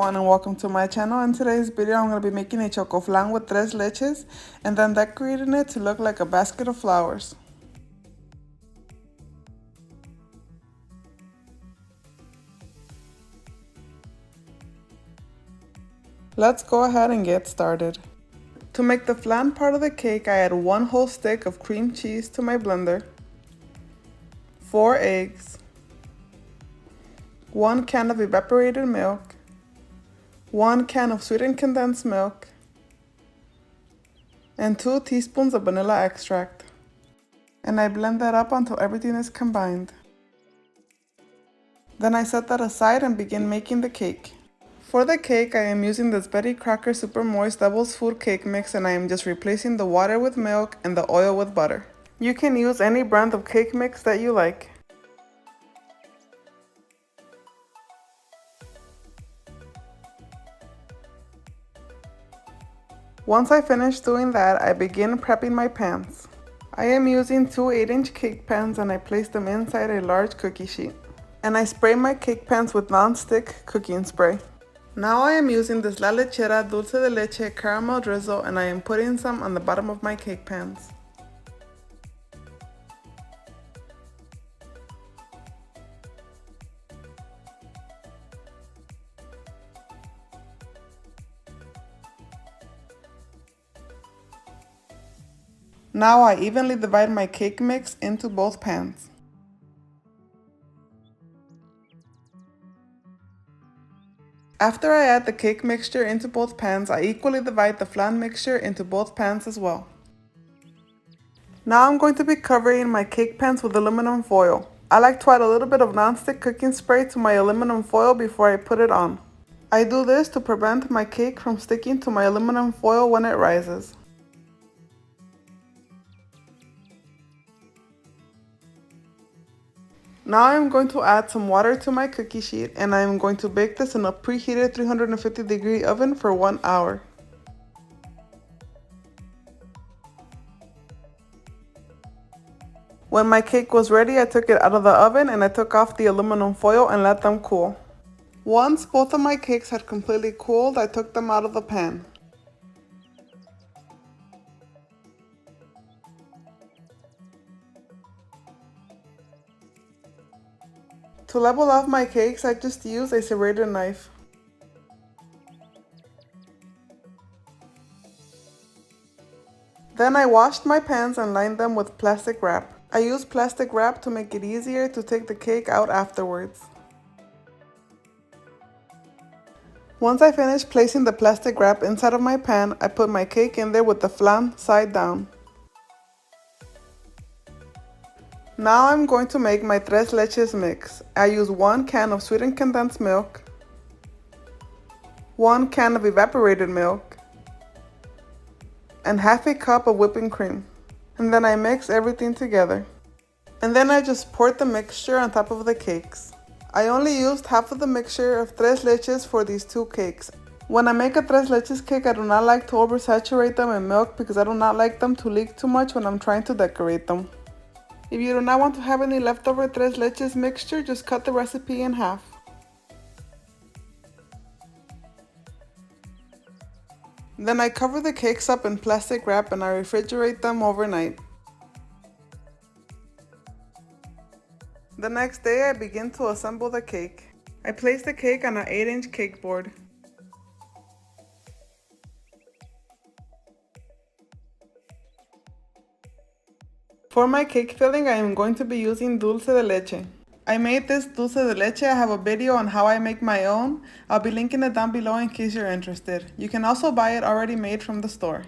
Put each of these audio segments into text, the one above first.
everyone and welcome to my channel. In today's video I'm going to be making a chocoflan with tres leches and then decorating it to look like a basket of flowers. Let's go ahead and get started. To make the flan part of the cake, I add 1 whole stick of cream cheese to my blender, 4 eggs, 1 can of evaporated milk, 1 can of sweetened condensed milk, and 2 teaspoons of vanilla extract. And I blend that up until everything is combined. Then I set that aside and begin making the cake. For the cake, I am using this Betty Crocker Super Moist Devil's Food Cake Mix, and I am just replacing the water with milk and the oil with butter. You can use any brand of cake mix that you like. Once I finish doing that, I begin prepping my pans. I am using 2 8-inch cake pans and I place them inside a large cookie sheet. And I spray my cake pans with non-stick cooking spray. Now I am using this La Lechera Dulce de Leche caramel drizzle and I am putting some on the bottom of my cake pans. Now I evenly divide my cake mix into both pans. After I add the cake mixture into both pans, I equally divide the flan mixture into both pans as well. Now I'm going to be covering my cake pans with aluminum foil. I like to add a little bit of non-stick cooking spray to my aluminum foil before I put it on. I do this to prevent my cake from sticking to my aluminum foil when it rises. Now I'm going to add some water to my cookie sheet and I'm going to bake this in a preheated 350-degree oven for 1 hour. When my cake was ready, I took it out of the oven and I took off the aluminum foil and let them cool. Once both of my cakes had completely cooled, I took them out of the pan. To level off my cakes, I just use a serrated knife. Then I washed my pans and lined them with plastic wrap. I use plastic wrap to make it easier to take the cake out afterwards. Once I finished placing the plastic wrap inside of my pan, I put my cake in there with the flan side down. Now I'm going to make my tres leches mix. I use 1 can of sweetened condensed milk, 1 can of evaporated milk, and half a cup of whipping cream. And then I mix everything together. And then I just poured the mixture on top of the cakes. I only used half of the mixture of tres leches for these 2 cakes. When I make a tres leches cake, I do not like to oversaturate them in milk because I do not like them to leak too much when I'm trying to decorate them. If you do not want to have any leftover tres leches mixture, just cut the recipe in half. Then I cover the cakes up in plastic wrap and I refrigerate them overnight. The next day I begin to assemble the cake. I place the cake on an 8-inch cake board. For my cake filling, I am going to be using dulce de leche. I made this dulce de leche. I have a video on how I make my own. I'll be linking it down below in case you're interested. You can also buy it already made from the store.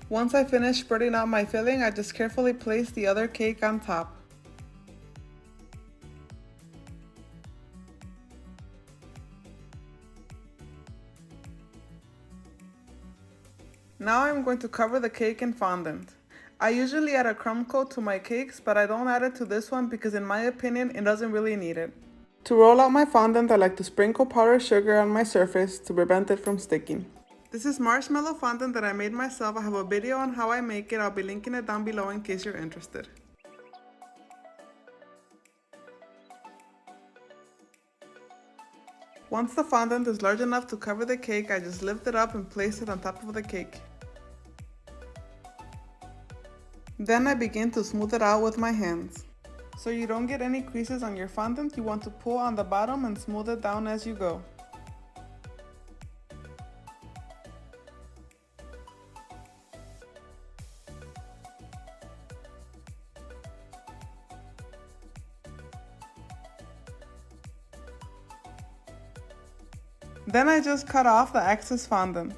Once I finish spreading out my filling, I just carefully place the other cake on top. Now I'm going to cover the cake in fondant. I usually add a crumb coat to my cakes, but I don't add it to this one because in my opinion, it doesn't really need it. To roll out my fondant, I like to sprinkle powdered sugar on my surface to prevent it from sticking. This is marshmallow fondant that I made myself. I have a video on how I make it. I'll be linking it down below in case you're interested. Once the fondant is large enough to cover the cake, I just lift it up and place it on top of the cake. Then I begin to smooth it out with my hands. So you don't get any creases on your fondant, you want to pull on the bottom and smooth it down as you go. Then I just cut off the excess fondant.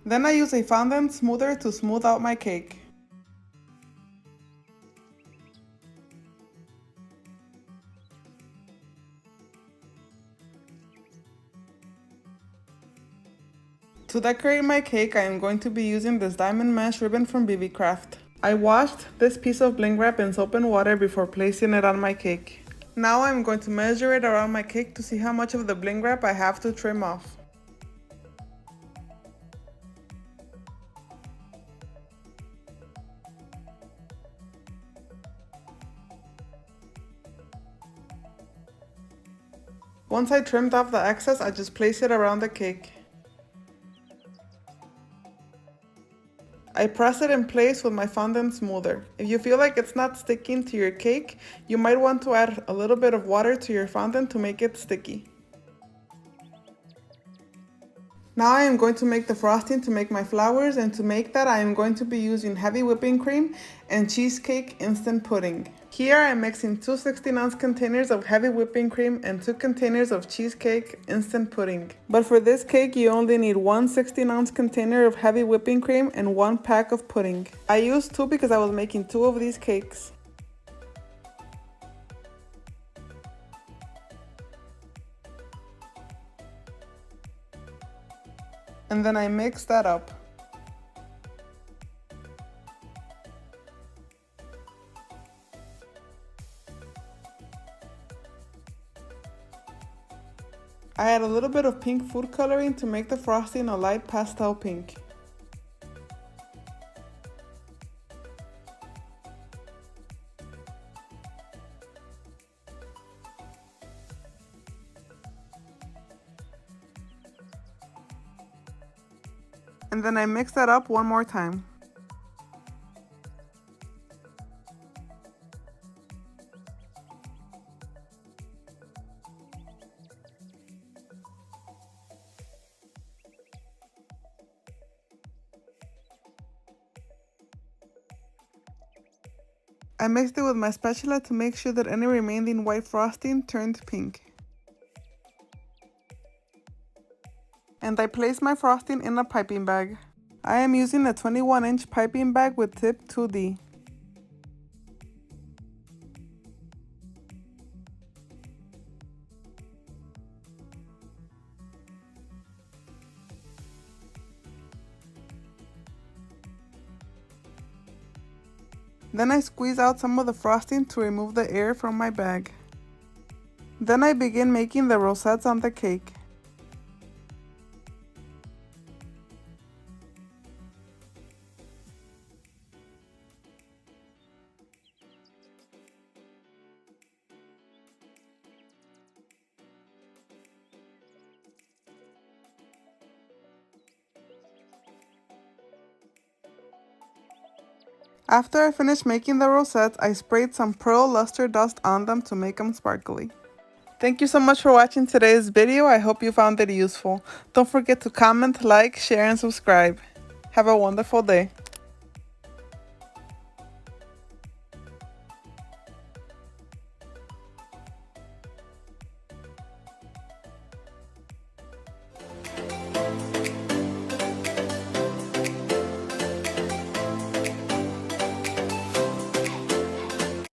Then I use a fondant smoother to smooth out my cake. To decorate my cake, I am going to be using this diamond mesh ribbon from BB Craft. I washed this piece of bling wrap in soap and water before placing it on my cake. Now I'm going to measure it around my cake to see how much of the bling wrap I have to trim off. Once I trimmed off the excess, I just place it around the cake. I press it in place with my fondant smoother. If you feel like it's not sticking to your cake, you might want to add a little bit of water to your fondant to make it sticky. Now I am going to make the frosting to make my flowers, and to make that I am going to be using heavy whipping cream and cheesecake instant pudding. Here I am mixing 2 16-ounce containers of heavy whipping cream and 2 containers of cheesecake instant pudding. But for this cake you only need 1 16-ounce container of heavy whipping cream and 1 pack of pudding. I used 2 because I was making 2 of these cakes. And then I mix that up. I add a little bit of pink food coloring to make the frosting a light pastel pink. And then I mix that up one more time. I mixed it with my spatula to make sure that any remaining white frosting turned pink. And I place my frosting in a piping bag. I am using a 21-inch piping bag with tip 2D. Then I squeeze out some of the frosting to remove the air from my bag. Then I begin making the rosettes on the cake. After I finished making the rosettes, I sprayed some pearl luster dust on them to make them sparkly. Thank you so much for watching today's video. I hope you found it useful. Don't forget to comment, like, share, and subscribe. Have a wonderful day.